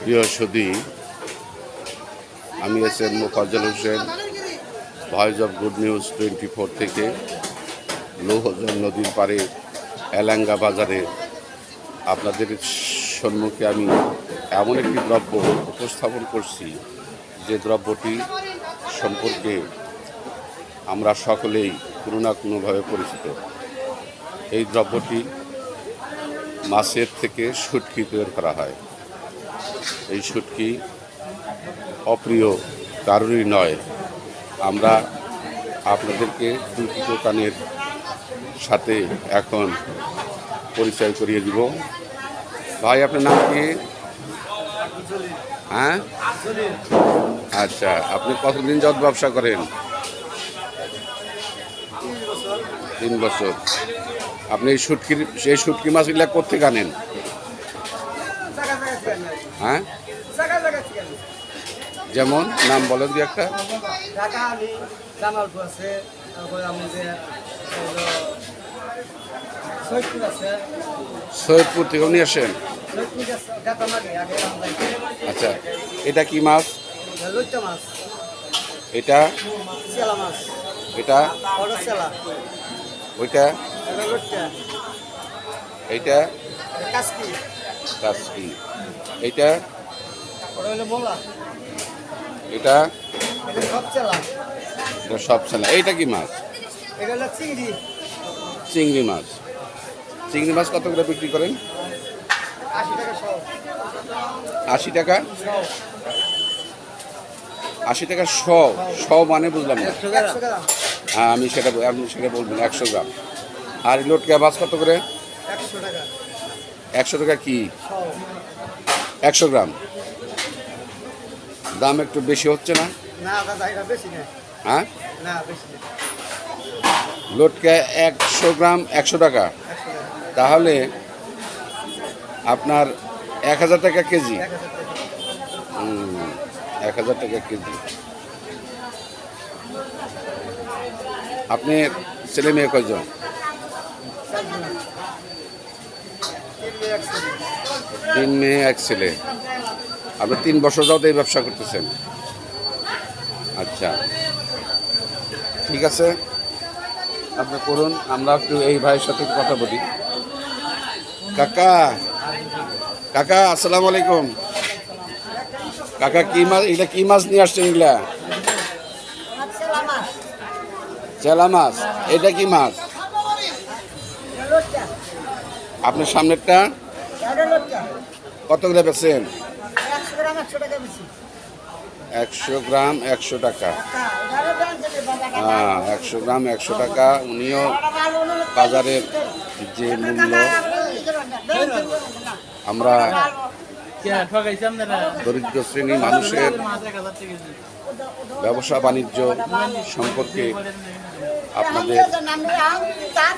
প্রিয় সুধী, আমি SM Mofazzal Hossain, voice of good news 24 থেকে লৌহজং নদীর পাড়ে এলাঙ্গা বাজারে আপনাদের সম্মুখে আমি এমন একটি দ্রব্য উপস্থাপন করছি যে দ্রব্যটি সম্পর্কে আমরা সকলেই কোনো না কোনোভাবে পরিচিত। এই দ্রব্যটি মাছের থেকে শুটকি তৈরি করা হয়। এই শুটকি অপ্রিয় কারোরই নয়। আমরা আপনাদেরকে দুটি দোকানের সাথে এখন পরিচয় করিয়ে দিব। ভাই, আপনার নাম কি? হ্যাঁ, আচ্ছা, আপনি কতদিন যাবত ব্যবসা করেন? 3 বছর। আপনি সেই শুটকি মাছগুলা কোত্থেকে আনেন? হ্যাঁ, যেমন নাম বলেন কি একটা? সৈয়দপুর থেকে নিয়ে আসেন। আচ্ছা, এটা কি মাছ? এটা এটা ওইটা এইটা কাসকি, এইটা এটা সব ছেলা। এইটা কি মাছ? চিংড়ি মাছ। চিংড়ি মাছ কত করে বিক্রি করেন? 80 টাকা। 80 টাকা শ মানে বুঝলাম না। হ্যাঁ, আপনি সেটা বলবেন। 100 গ্রাম। আর লটকা মাছ কত করে? 100 টাকা কি? 100 গ্রাম। দাম একটু বেশি হচ্ছে না? হ্যাঁ, লটকা 100 গ্রাম 100 টাকা। তাহলে আপনার 1000 টাকা কেজি। 1000 টাকা কেজি। আপনি ছেলে মেয়ে কয়জন? 3 মেয়ে 1 ছেলে। আপনি 3 বছর যাবত এই ব্যবসা করতেছেন? আচ্ছা, ঠিক আছে, আপনি করুন। আমরা একটু এই ভাইয়ের সাথে কথা বলি। কাকা আসসালামু আলাইকুম। কাকা, কি মাছ এগুলা? কি মাছ নিয়ে আসছেন এগুলা? চেলা মাছ। এটা কি মাছ? আপনার সামনেরটা কত করে বেচেন? 100 গ্রাম 100 টাকা। হ্যাঁ, 100 গ্রাম 100 টাকা। উনিও বাজারের যে মূল্য, আমরা দরিদ্র শ্রেণী মানুষের ব্যবসা বাণিজ্য সম্পর্কে আপনাদের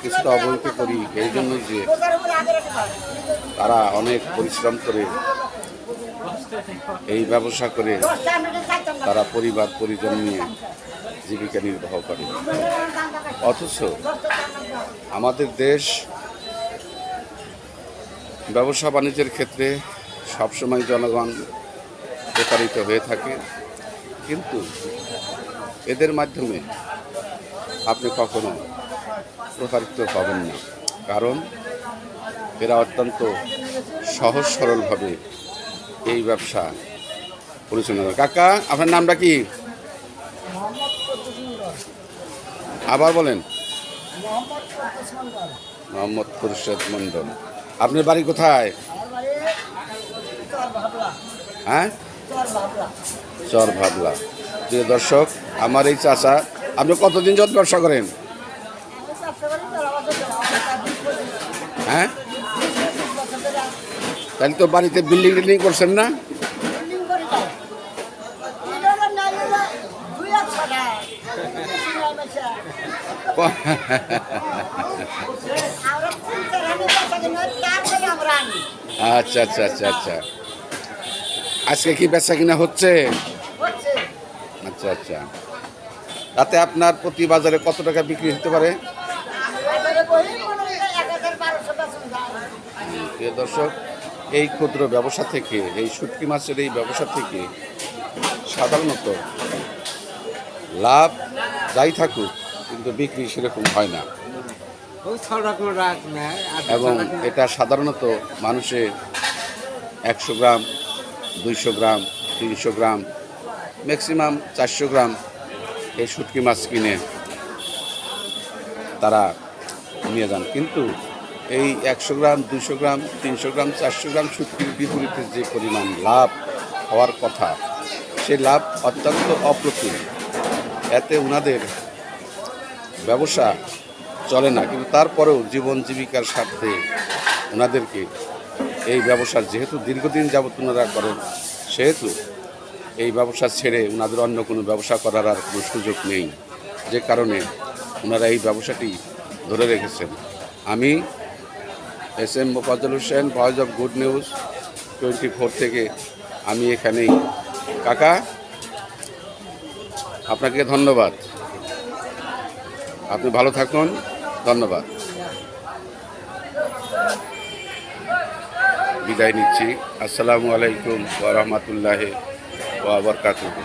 কিছুটা অবহিত করি। এই জন্য যে তারা অনেক পরিশ্রম করে এই ব্যবসা করে তারা পরিবার পরিজন নিয়ে জীবিকা নির্বাহ করে। অথচ আমাদের দেশ ব্যবসা বাণিজ্যের ক্ষেত্রে সবসময় জনগণ প্রতারিত হয়ে থাকে, কিন্তু এদের মাধ্যমে আপনি কখনো প্রতারিত হবেন না, কারণ এরা অত্যন্ত সহজ সরলভাবে এই ব্যবসা পরিচালনা করে। কাকা, আপনার নামটা কি? আবার বলেন। মোহাম্মদ খুরশেদ মন্ডল। আপনার বাড়ি কোথায়? হ্যাঁ, চর ভাবলা। প্রিয় দর্শক, আমার এই চাচা, আপনি কতদিন যাবত ব্যবসা করেন? হ্যাঁ, তাহলে তো বাড়িতে বিল্ডিং টিল্ডিং করছেন না? আচ্ছা আচ্ছা আচ্ছা আচ্ছা। আজকে কি বেচা কিনা হচ্ছে? আচ্ছা আচ্ছা। তাতে আপনার প্রতি বাজারে কত টাকা বিক্রি হতে পারে? প্রিয় দর্শক, এই ক্ষুদ্র ব্যবসা থেকে, এই শুটকি মাছের এই ব্যবসা থেকে সাধারণত লাভ যাই থাকুক কিন্তু বিক্রি সেরকম হয় না, এবং এটা সাধারণত মানুষের 100 গ্রাম, 200 গ্রাম, 300 গ্রাম, ম্যাক্সিমাম 400 গ্রাম এই শুটকি মাছ কিনে তারা নিয়ে যান। কিন্তু এই 100 গ্রাম, 200 গ্রাম, 300 গ্রাম, 400 গ্রাম শুটকির বিপরীতে যে পরিমাণ লাভ হওয়ার কথা, সেই লাভ অত্যন্ত অপ্রতিম। এতে ওনাদের ব্যবসা চলে না, কিন্তু তারপরেও জীবন জীবিকার স্বার্থে ওনাদেরকে এই ব্যবসার, যেহেতু দীর্ঘদিন যাবত ওনারা করেন, সেহেতু এই ব্যবসা ছেড়ে ওনাদের অন্য কোনো ব্যবসা করার আর কোনো সুযোগ নেই, যে কারণে ওনারা এই ব্যবসাটি ধরে রেখেছেন। আমি SM Mofazzal Hossain, voice of good news 24 থেকে আমি এখানেই। কাকা, আপনাকে ধন্যবাদ, আপনি ভালো থাকুন, ধন্যবাদ। বিদায় নিচ্ছি। আসসালামু আলাইকুম ওয়া রাহমাতুল্লাহি ওয়া বারাকাতুহু।